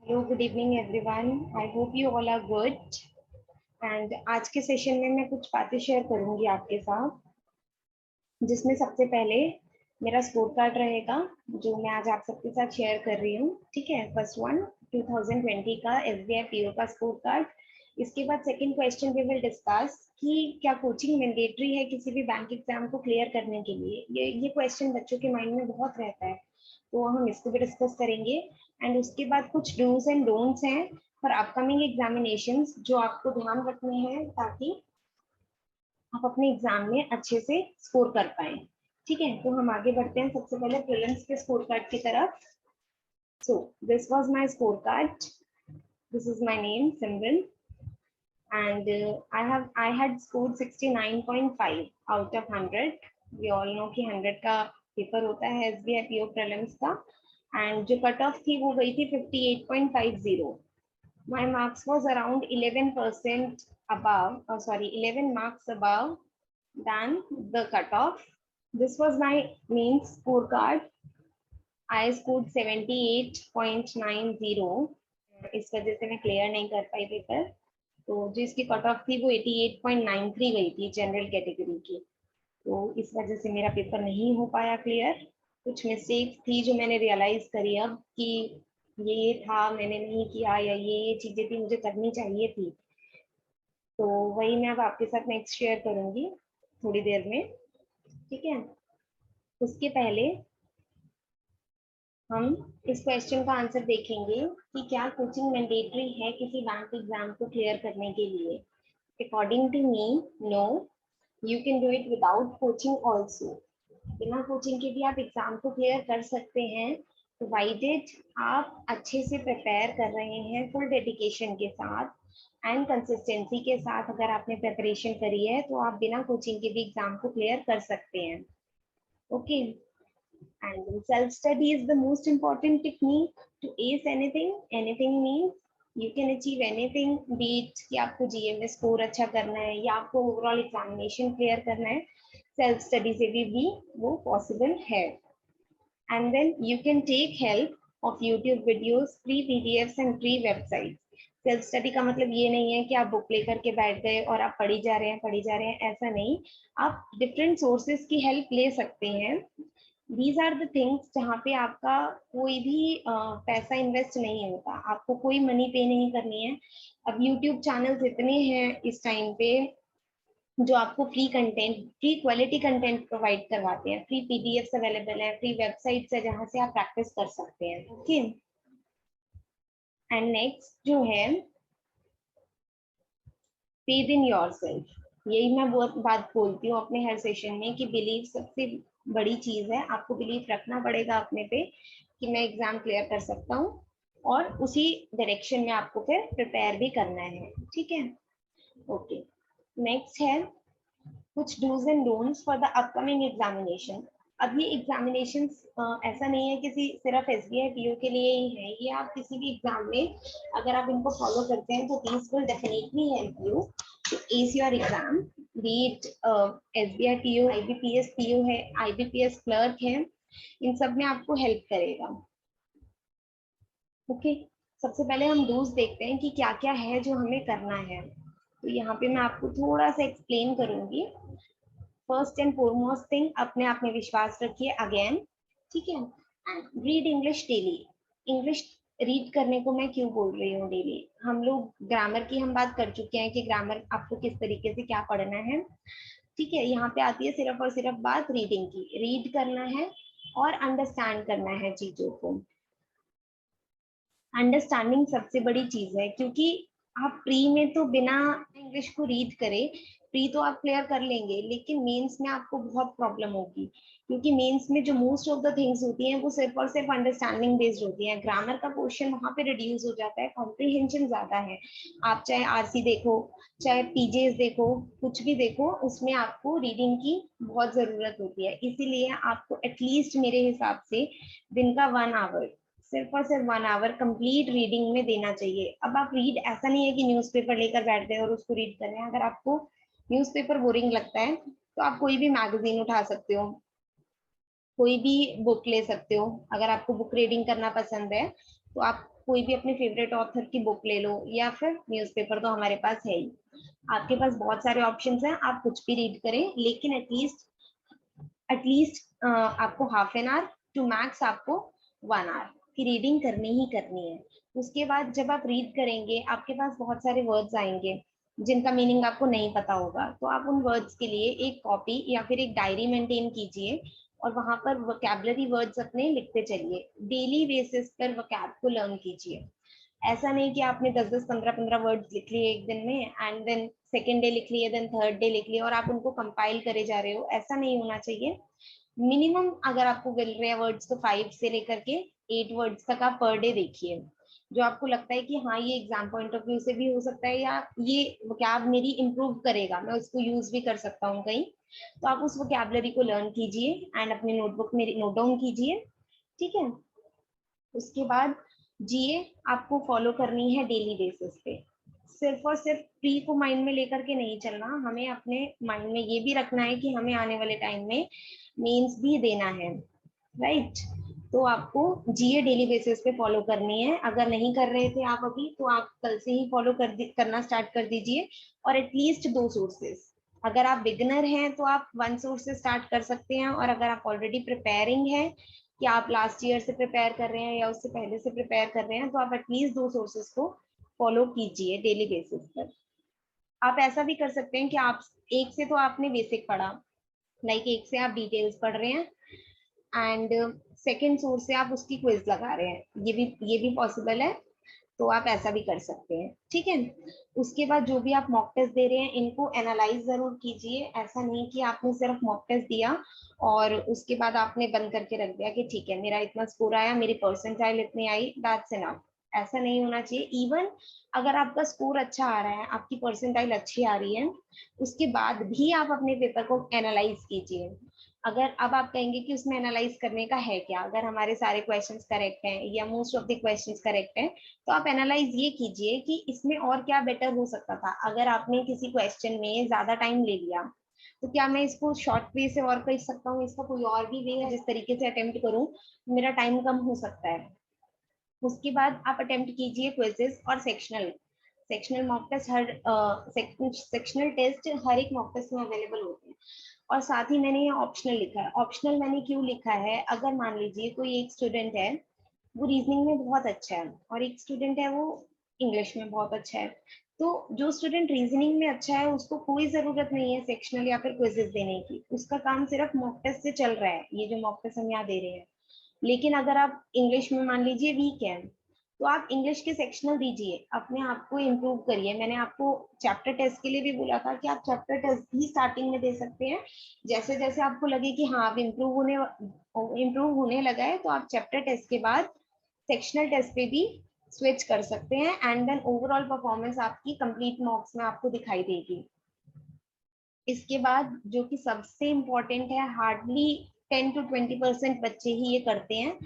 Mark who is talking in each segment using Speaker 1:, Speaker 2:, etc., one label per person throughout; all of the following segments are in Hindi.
Speaker 1: Hello, good evening everyone. I hope you all are good. And आज के सेशन में मैं कुछ बातें शेयर करूंगी आपके साथ, जिसमें सबसे पहले मेरा स्कोर कार्ड रहेगा जो मैं आज आप सबके साथ शेयर कर रही हूँ। ठीक है, फर्स्ट वन 2020 का एसबीआई पीओ का स्कोर कार्ड। इसके बाद second question we will discuss कि क्या कोचिंग मैंडेटरी है किसी भी बैंक एग्जाम को क्लियर करने के लिए। ये क्वेश्चन बच्चों के माइंड में बहुत रहता है, तो हम इसको भी डिस्कस करेंगे। एंड उसके बाद कुछ डूज एंड डोंट्स हैं फॉर अपकमिंग एग्जामिनेशंस जो आपको ध्यान रखने हैं ताकि आप अपने एग्जाम में अच्छे से स्कोर कर पाए। ठीक है, तो हम आगे बढ़ते हैं सबसे पहले प्रीलिम्स के स्कोर कार्ड की तरफ। So this was my score card, this is my name Simran, and I had scored 69.5 out of 100. We all know कि 100 का पेपर होता है एसबीआई पीओ प्रीलिम्स का, एंड जो कट ऑफ थी वो गई थी 58.50. My marks was around 11% above, 11 marks above than the cutoff. This was my main scorecard. I scored 78.90. इस वजह से मैं क्लियर नहीं कर पाई पेपर। तो जो इसकी कट ऑफ थी वो 88.93 गई थी जनरल कैटेगरी की, तो इस वजह से मेरा पेपर नहीं हो पाया क्लियर। कुछ मिस्टेक्स थी जो मैंने रियलाइज करी अब कि ये था मैंने नहीं किया, या ये चीजें थी मुझे करनी चाहिए थी, तो वही मैं अब आपके साथ नेक्स्ट शेयर करूंगी थोड़ी देर में। ठीक है, उसके पहले हम इस क्वेश्चन का आंसर देखेंगे कि क्या कोचिंग मैंडेटरी है किसी बैंक एग्जाम को क्लियर करने के लिए। According to me, no, you can do it without coaching also. बिना कोचिंग के भी आप एग्जाम को क्लियर कर सकते हैं, प्रोवाइडेड आप अच्छे से प्रिपेयर कर रहे हैं फुल डेडिकेशन के साथ एंड कंसिस्टेंसी के साथ। अगर आपने प्रिपरेशन करी है तो आप बिना कोचिंग के भी एग्जाम को क्लियर कर सकते हैं। Okay, and self study is the most important technique to ace anything. Anything means you can achieve anything, be it कि आपको जीए में स्कोर अच्छा करना है या आपको ओवरऑल एग्जामिनेशन क्लियर करना है, सेल्फ स्टडी से भी वो पॉसिबल है। And then you can take help of YouTube videos, free PDFs and free websites. Self study का मतलब ये नहीं है कि आप बुक लेकर के बैठ गए और आप पढ़ी जा रहे हैं, ऐसा नहीं। आप डिफरेंट सोर्सेज की हेल्प ले सकते हैं। दीज आर द थिंग्स जहाँ पे आपका कोई भी पैसा इन्वेस्ट नहीं होता, आपको कोई मनी पे नहीं करनी है। अब यूट्यूब चैनल्स इतने हैं इस टाइम पे जो आपको free content, free quality content provide करवाते हैं, फ्री पीडीएफ्स अवेलेबल है, फ्री वेबसाइट्स है जहाँ से आप प्रैक्टिस कर सकते हैं। ओके, एंड नेक्स्ट जो है फेथ इन योरसेल्फ। यही मैं बहुत बात बोलती हूँ अपने हर सेशन में कि बिलीव सबसे बड़ी चीज है। आपको बिलीव रखना पड़ेगा अपने पे कि मैं एग्जाम क्लियर कर सकता हूँ, और उसी डायरेक्शन में आपको फिर प्रिपेयर भी करना है। ठीक है, ओके। नेक्स्ट है कुछ dos and don'ts for the upcoming examination. अब ये एग्जामिनेशन ऐसा नहीं है किसी सिर्फ एसबीआई पीओ के लिए ही है, ये आप किसी भी एग्जाम में अगर आप इनको फॉलो करते हैं तो this will definitely help you to ace your exam, be it SBI PO, IBPS PO है, आईबीपीएस क्लर्क है, इन सब में आपको हेल्प करेगा। ओके, सबसे पहले हम डूज देखते हैं कि क्या क्या है जो हमें करना है। तो यहाँ पे मैं आपको थोड़ा सा एक्सप्लेन करूंगी। फर्स्ट एंड फॉरमोस्ट थिंग, अपने आप में विश्वास रखिए अगेन। ठीक है, and read English daily. English read करने को मैं क्यों बोल रही हूँ डेली, हम लोग ग्रामर की हम बात कर चुके हैं कि ग्रामर आपको किस तरीके से क्या पढ़ना है। ठीक है, यहाँ पे आती है सिर्फ और सिर्फ बात रीडिंग की। रीड करना है और अंडरस्टैंड करना है चीजों को। अंडरस्टैंडिंग सबसे बड़ी चीज है, क्योंकि आप प्री में तो बिना इंग्लिश को रीड करे प्री तो आप क्लियर कर लेंगे, लेकिन मेंस में आपको बहुत प्रॉब्लम होगी, क्योंकि मेंस में जो मोस्ट ऑफ द थिंग्स होती हैं वो सिर्फ और सिर्फ अंडरस्टैंडिंग बेस्ड होती है। ग्रामर का पोर्शन वहां पे रिड्यूस हो जाता है, कॉम्प्रिहेंशन ज्यादा है। आप चाहे आरसी देखो, चाहे पीजेस देखो, कुछ भी देखो, उसमें आपको रीडिंग की बहुत जरूरत होती है। इसीलिए आपको एटलीस्ट मेरे हिसाब से दिन का 1 आवर, सिर्फ और सिर्फ 1 आवर कंप्लीट रीडिंग में देना चाहिए। अब आप रीड, ऐसा नहीं है कि न्यूज़पेपर लेकर बैठ गए और उसको रीड कर रहे हैं। अगर आपको न्यूज़पेपर बोरिंग लगता है तो आप कोई भी मैगजीन उठा सकते हो, कोई भी बुक ले सकते हो। अगर आपको बुक रीडिंग करना पसंद है तो आप कोई भी अपने फेवरेट ऑथर की बुक ले लो, या फिर न्यूज़पेपर तो हमारे पास है ही। आपके पास बहुत सारे ऑप्शंस हैं, आप कुछ भी रीड करें, लेकिन एटलीस्ट आपको half an hour to max आपको 1 आवर की रीडिंग करनी ही करनी है। उसके बाद जब आप रीड करेंगे, आपके पास बहुत सारे वर्ड्स आएंगे जिनका मीनिंग आपको नहीं पता होगा, तो आप उन वर्ड्स के लिए एक कॉपी या फिर एक डायरी मेंटेन कीजिए और वहां पर वोकैबुलरी वर्ड्स अपने लिखते चलिए। डेली बेसिस पर वोकैब को लर्न कीजिए। ऐसा नहीं कि आपने 10-10, 15-15 वर्ड्स लिख लिए एक दिन में, एंड देन सेकेंड डे लिख लिए, देन थर्ड डे लिख लिए, और आप उनको कंपाइल करे जा रहे हो। ऐसा नहीं होना चाहिए। मिनिमम अगर आपको मिल रहे हैं वर्ड्स, तो 5 से लेकर के 8 वर्ड्स तक आप पर डे देखिए। जो आपको लगता है कि हाँ ये एग्जाम पॉइंट ऑफ व्यू से भी हो सकता है, या ये वोकैब मेरी इम्प्रूव करेगा, मैं उसको यूज भी कर सकता हूँ कहीं, तो आप उस वोकैबुलरी को लर्न कीजिए एंड अपनी नोटबुक में नोट डाउन कीजिए। ठीक है। उसके बाद जीए आपको फॉलो करनी है डेली बेसिस पे। सिर्फ और सिर्फ प्री को माइंड में लेकर के नहीं चलना, हमें अपने माइंड में ये भी रखना है कि हमें आने वाले टाइम में मेंस भी देना है, राइट। तो आपको जीए डेली बेसिस पे फॉलो करनी है। अगर नहीं कर रहे थे आप अभी, तो आप कल से ही फॉलो करना स्टार्ट कर दीजिए, और एटलीस्ट 2 सोर्सेस। अगर आप बिगनर हैं तो आप 1 सोर्स से स्टार्ट कर सकते हैं, और अगर आप ऑलरेडी प्रिपेयरिंग है कि आप लास्ट ईयर से प्रिपेयर कर रहे हैं या उससे पहले से प्रिपेयर कर रहे हैं, तो आप एटलीस्ट 2 सोर्सेस को फॉलो कीजिए डेली बेसिस पर। आप ऐसा भी कर सकते हैं कि आप एक से तो आपने बेसिक पढ़ा, लाइक एक से आप डिटेल्स पढ़ रहे हैं, एंड सेकेंड सोर्स से आप उसकी क्विज लगा रहे हैं, ये भी पॉसिबल है। तो आप ऐसा भी कर सकते हैं। ठीक है। उसके बाद जो भी आप मॉक टेस्ट दे रहे हैं, इनको एनालाइज जरूर कीजिए। ऐसा नहीं कि आपने सिर्फ मॉक टेस्ट दिया और उसके बाद आपने बंद करके रख दिया कि ठीक है मेरा इतना स्कोर आया, मेरी परसेंटाइल इतनी आई, दैट्स इनफ। ऐसा नहीं होना चाहिए। इवन अगर आपका स्कोर अच्छा आ रहा है, आपकी परसेंटाइल अच्छी आ रही है, उसके बाद भी आप अपने पेपर को एनालाइज कीजिए। अगर अब आप कहेंगे कि उसमें एनालाइज करने का है क्या, अगर हमारे सारे क्वेश्चंस करेक्ट हैं या most of the questions correct हैं, तो आप एनालाइज ये कीजिए कि इसमें और क्या बेटर हो सकता था। अगर आपने किसी क्वेश्चन में ज्यादा टाइम ले लिया, तो क्या मैं इसको शॉर्ट वे से और कर सकता हूँ, इसका कोई और भी वे है जिस तरीके से अटेम्प्ट करूँ, मेरा टाइम कम हो सकता है। उसके बाद आप अटेम्प्ट कीजिए क्विजेस और सेक्शनल सेक्शनल मॉक टेस्ट। हर सेक्शनल टेस्ट हर एक मॉक टेस्ट में अवेलेबल होते हैं। और साथ ही मैंने यहाँ ऑप्शनल लिखा है। ऑप्शनल मैंने क्यों लिखा है, अगर मान लीजिए कोई एक स्टूडेंट है, वो रीजनिंग में बहुत अच्छा है, और एक स्टूडेंट है वो इंग्लिश में बहुत अच्छा है, तो जो स्टूडेंट रीजनिंग में अच्छा है उसको कोई जरूरत नहीं है सेक्शनल या फिर क्विजेस देने की, उसका काम सिर्फ मॉक टेस्ट से चल रहा है, ये जो मॉक टेस्ट हम यहाँ दे रहे हैं। लेकिन अगर आप इंग्लिश में मान लीजिए वीक है, तो आप इंग्लिश के सेक्शनल दीजिए, अपने आप को इम्प्रूव करिए। मैंने आपको चैप्टर टेस्ट के लिए भी बोला था कि आप चैप्टर टेस्ट भी स्टार्टिंग में दे सकते हैं। जैसे जैसे आपको लगे कि हाँ आप इम्प्रूव होने लगा है, तो आप चैप्टर टेस्ट के बाद सेक्शनल टेस्ट पे भी स्विच कर सकते हैं, एंड देन ओवरऑल परफॉर्मेंस आपकी कंप्लीट मार्क्स में आपको दिखाई देगी। इसके बाद जो कि सबसे इम्पोर्टेंट है, हार्डली 10 to 20% बच्चे ही ये करते हैं,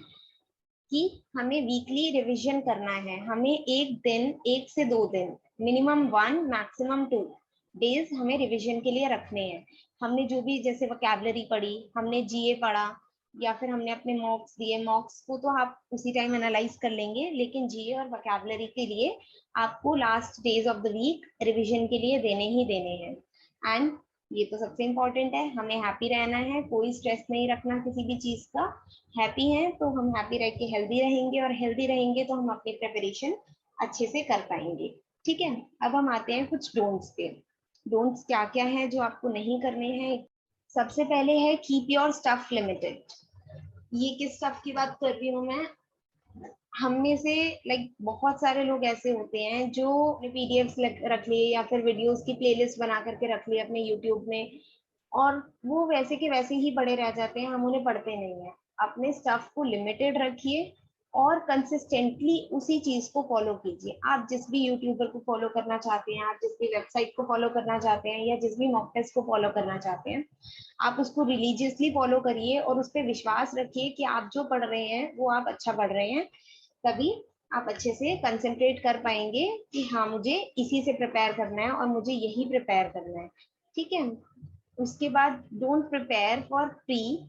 Speaker 1: कि हमें वीकली रिवीजन करना है। हमें एक दिन, 1 से 2 दिन, मिनिमम 1 मैक्सिमम 2 डेज हमें रिवीजन के लिए रखने हैं। हमने जो भी जैसे वोकैबुलरी पढ़ी, हमने जीए पढ़ा, या फिर हमने अपने मॉक्स दिए, मॉक्स को तो आप उसी टाइम एनालाइज कर लेंगे, लेकिन जीए और वोकैबुलरी के लिए आपको last days of the week revision के लिए देने ही देने हैं। एंड ये तो सबसे इम्पोर्टेंट है, हमें हैप्पी रहना है, कोई स्ट्रेस नहीं रखना किसी भी चीज का। हैप्पी हैं तो हम हैप्पी रह के हेल्दी रहेंगे, और हेल्दी रहेंगे तो हम अपनी प्रिपरेशन अच्छे से कर पाएंगे। ठीक है। अब हम आते हैं कुछ डोंट्स पे। डोंट्स क्या क्या है जो आपको नहीं करने हैं। सबसे पहले है कीप योर स्टफ लिमिटेड। ये किस स्टफ की बात कर रही हूँ मैं, हम में से लाइक बहुत सारे लोग ऐसे होते हैं जो पीडीएफ्स रख लिए, या फिर वीडियोस की प्लेलिस्ट बना करके रख ली अपने यूट्यूब में, और वो वैसे के वैसे ही पड़े रह जाते हैं, हम उन्हें पढ़ते नहीं है। अपने स्टफ को लिमिटेड रखिए और कंसिस्टेंटली उसी चीज को फॉलो कीजिए। आप जिस भी यूट्यूबर को फॉलो करना चाहते हैं, आप जिस भी वेबसाइट को फॉलो करना चाहते हैं, या जिस भी मॉक टेस्ट को फॉलो करना चाहते हैं, आप उसको रिलीजियसली फॉलो करिए और उस पर विश्वास रखिए कि आप जो पढ़ रहे हैं वो आप अच्छा पढ़ रहे हैं। तभी आप अच्छे से कंसंट्रेट कर पाएंगे कि हाँ मुझे इसी से प्रिपेयर करना है और मुझे यही प्रिपेयर करना है। ठीक है। उसके बाद डोंट प्रिपेयर फॉर प्री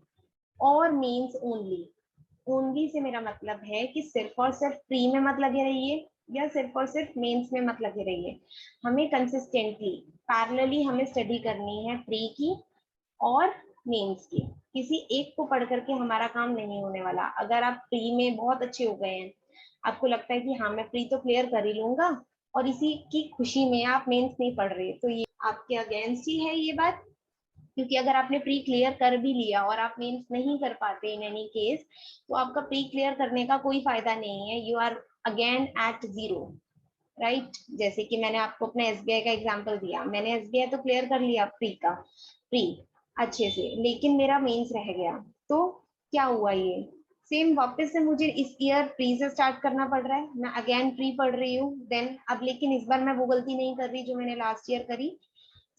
Speaker 1: और मेंस ओनली। ओनली से मेरा मतलब है कि सिर्फ और सिर्फ प्री में मत लगे रहिए या सिर्फ और सिर्फ मेंस में मत लगे रहिए। हमें कंसिस्टेंटली पैरेलली हमें स्टडी करनी है प्री की और मेंस की। किसी एक को पढ़ करके हमारा काम नहीं होने वाला। अगर आप प्री में बहुत अच्छे हो गए हैं, आपको लगता है कि हाँ मैं प्री तो क्लियर कर ही लूंगा, और इसी की खुशी में आप मेंस नहीं पढ़ रहे, तो ये आपके अगेंस्ट ही है ये बात। क्योंकि अगर आपने प्री क्लियर कर भी लिया और आप मेंस नहीं कर पाते इन एनी केस, तो आपका प्री क्लियर करने का कोई फायदा नहीं है। You are again at zero, right. जैसे कि मैंने आपको अपने एसबीआई का एग्जांपल दिया, मैंने एसबीआई तो क्लियर कर लिया प्री अच्छे से, लेकिन मेरा मेंस रह गया, तो क्या हुआ? ये सेम वापस से मुझे इस ईयर प्री से स्टार्ट करना पड़ रहा है, मैं अगेन प्री पढ़ रही हूँ देन अब, लेकिन इस बार मैं वो गलती नहीं कर रही जो मैंने लास्ट ईयर करी,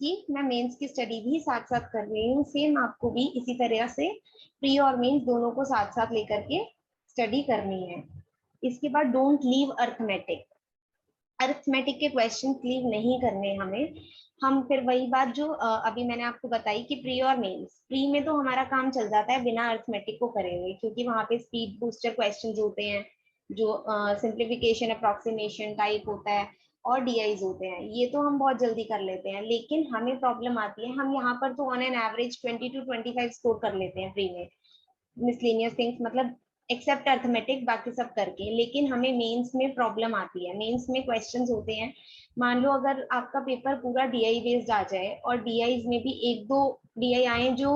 Speaker 1: कि मैं मेंस की स्टडी भी साथ साथ कर रही हूँ। सेम आपको भी इसी तरह से प्री और मेंस दोनों को साथ साथ लेकर के स्टडी करनी है। इसके बाद डोंट लीव अर्थमेटिक। अर्थमेटिक के क्वेश्चन लीव नहीं करने हमें। हम फिर वही बात जो अभी मैंने आपको बताई कि प्री और मेंस, प्री में तो हमारा काम चल जाता है बिना अर्थमेटिक को करेंगे, क्योंकि वहां पे स्पीड बूस्टर क्वेश्चंस होते हैं, जो सिंप्लीफिकेशन अप्रोक्सीमेशन टाइप होता है, और डीआईज होते हैं, ये तो हम बहुत जल्दी कर लेते हैं। लेकिन हमें प्रॉब्लम आती है, हम यहाँ पर तो on an average 20 to 25 score कर लेते हैं प्री में, मिसलेनियस थिंग्स मतलब एक्सेप्ट अर्थमेटिक बाकी सब करके। लेकिन हमें मेंस में प्रॉब्लम आती है। मेंस में क्वेश्चंस होते हैं, मान लो अगर आपका पेपर पूरा डीआई बेस्ड आ जाए और डीआईज में भी एक दो डीआई आए जो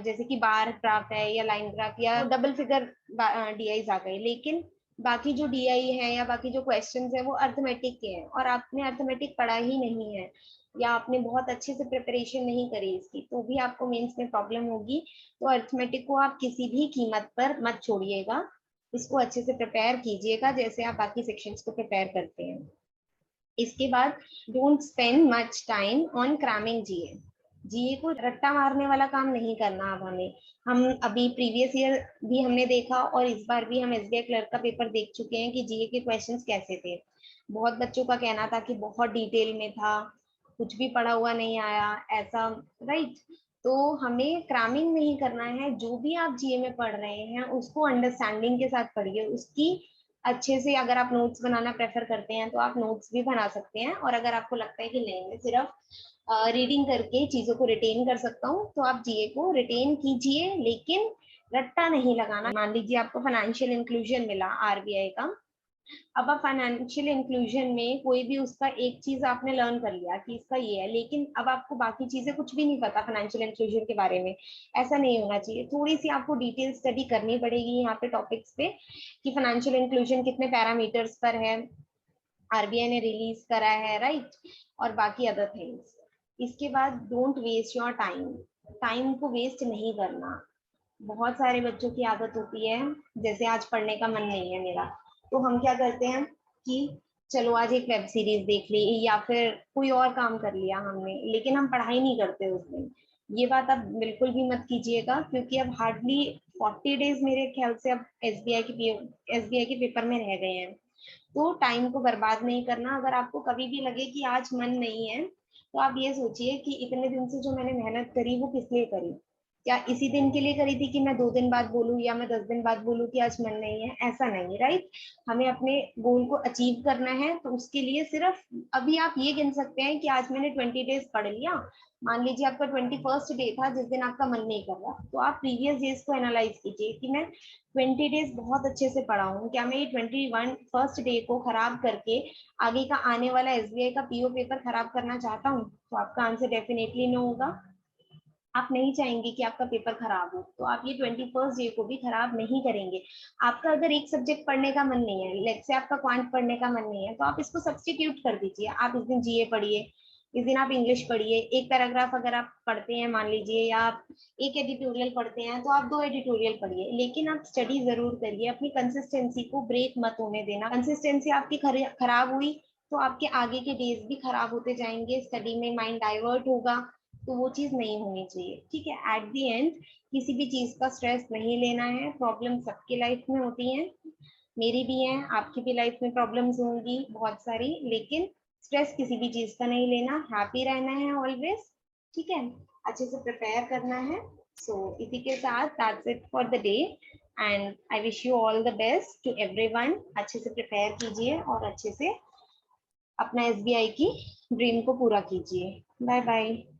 Speaker 1: जैसे कि बार ग्राफ है या लाइन ग्राफ या डबल फिगर डीआईज आ गए, लेकिन बाकी जो डीआई है या बाकी जो क्वेश्चंस है वो अर्थमेटिक के हैं और आपने अर्थमेटिक पढ़ा ही नहीं है, या आपने बहुत अच्छे से प्रिपरेशन नहीं करी इसकी, तो भी आपको मेंस में प्रॉब्लम होगी। तो अर्थमेटिक को आप किसी भी कीमत पर मत छोड़िएगा, इसको अच्छे से प्रिपेयर कीजिएगा जैसे आप बाकी सेक्शंस को प्रिपेयर करते हैं। इसके बाद don't spend much time on cramming GA. GA को रट्टा मारने वाला काम नहीं करना अब हमें। हम अभी प्रीवियस ईयर भी हमने देखा और इस बार भी हम एसबीआई क्लर्क का पेपर देख चुके हैं कि जीए के क्वेश्चंस कैसे थे। बहुत बच्चों का कहना था कि बहुत डिटेल में था, कुछ भी पढ़ा हुआ नहीं आया, ऐसा, राइट। तो हमें क्रैमिंग नहीं करना है, जो भी आप जीए में पढ़ रहे हैं उसको अंडरस्टैंडिंग के साथ पढ़िए, उसकी अच्छे से। अगर आप नोट्स बनाना प्रेफर करते हैं तो आप नोट्स भी बना सकते हैं, और अगर आपको लगता है कि नहीं मैं सिर्फ रीडिंग करके चीजों को रिटेन कर सकता हूँ, तो आप जीए को रिटेन कीजिए, लेकिन रट्टा नहीं लगाना। मान लीजिए आपको फाइनेंशियल इंक्लूजन मिला आरबीआई का, अब आप फाइनेंशियल इंक्लूजन में कोई भी उसका एक चीज आपने लर्न कर लिया कि इसका ये है, लेकिन अब आपको बाकी चीजें कुछ भी नहीं पता फाइनेंशियल इंक्लूजन के बारे में। ऐसा नहीं होना चाहिए, थोड़ी सी आपको डिटेल स्टडी करनी पड़ेगी यहाँ पे टॉपिक्स पे, कि फाइनेंशियल इंक्लूजन कितने पैरामीटर्स पर है, आरबीआई ने रिलीज करा है, राइट, और बाकी अदर थिंग्स। इसके बाद don't waste your time. Time को वेस्ट नहीं करना। बहुत सारे बच्चों की आदत होती है, जैसे आज पढ़ने का मन नहीं है मेरा, तो हम क्या करते हैं कि चलो आज एक वेब सीरीज देख ली या फिर कोई और काम कर लिया हमने, लेकिन हम पढ़ाई नहीं करते उस दिन। ये बात आप बिल्कुल भी मत कीजिएगा, क्योंकि अब हार्डली 40 डेज मेरे ख्याल से अब एसबीआई के पेपर में रह गए हैं। तो टाइम को बर्बाद नहीं करना। अगर आपको कभी भी लगे कि आज मन नहीं है, तो आप ये सोचिए कि इतने दिन से जो मैंने मेहनत करी वो किस लिए करी। क्या इसी दिन के लिए करी थी कि मैं 2 दिन बाद बोलूं या मैं 10 दिन बाद बोलूं कि आज मन नहीं है? ऐसा नहीं, राइट। हमें अपने गोल को अचीव करना है, तो उसके लिए सिर्फ अभी आप ये गिन सकते हैं कि आज मैंने 20 डेज पढ़ लिया। मान लीजिए आपका 21st डे था जिस दिन आपका मन नहीं कर रहा, तो आप प्रीवियस डेज को एनालाइज कीजिए कि मैं 20 डेज बहुत अच्छे से पढ़ा हूँ, क्या मैं ये 21st डे को खराब करके आगे का आने वाला एसबीआई का पीओ पेपर खराब करना चाहता हूँ? तो आपका आंसर डेफिनेटली नो होगा। आप नहीं चाहेंगे कि आपका पेपर खराब हो, तो आप ये 21st डे को भी खराब नहीं करेंगे। आपका अगर एक सब्जेक्ट पढ़ने का मन नहीं है, लेट्स से आपका क्वांट पढ़ने का मन नहीं है, तो आप इसको सब्स्टिट्यूट कर दीजिए। आप इस दिन जीए पढ़िए, इस दिन आप इंग्लिश पढ़िए। एक पैराग्राफ अगर आप पढ़ते हैं मान लीजिए, या आप एक एडिटोरियल पढ़ते हैं, तो आप 2 एडिटोरियल पढ़िए, लेकिन आप स्टडी जरूर करिए। अपनी कंसिस्टेंसी को ब्रेक मत होने देना। कंसिस्टेंसी आपकी खराब हुई तो आपके आगे के डेज भी खराब होते जाएंगे, स्टडी में माइंड डाइवर्ट होगा, तो वो चीज नहीं होनी चाहिए, ठीक है। एट द एंड किसी भी चीज का स्ट्रेस नहीं लेना है। प्रॉब्लम सबकी लाइफ में होती हैं, मेरी भी हैं, आपकी भी लाइफ में प्रॉब्लम्स होंगी बहुत सारी, लेकिन स्ट्रेस किसी भी चीज का नहीं लेना, हैप्पी रहना है ऑलवेज, ठीक है। अच्छे से प्रिपेयर करना है। सो इसी के साथ that's it for the day. And I wish you all the best to everyone. अच्छे से प्रिपेयर कीजिए और अच्छे से अपना SBI की ड्रीम को पूरा कीजिए। Bye bye.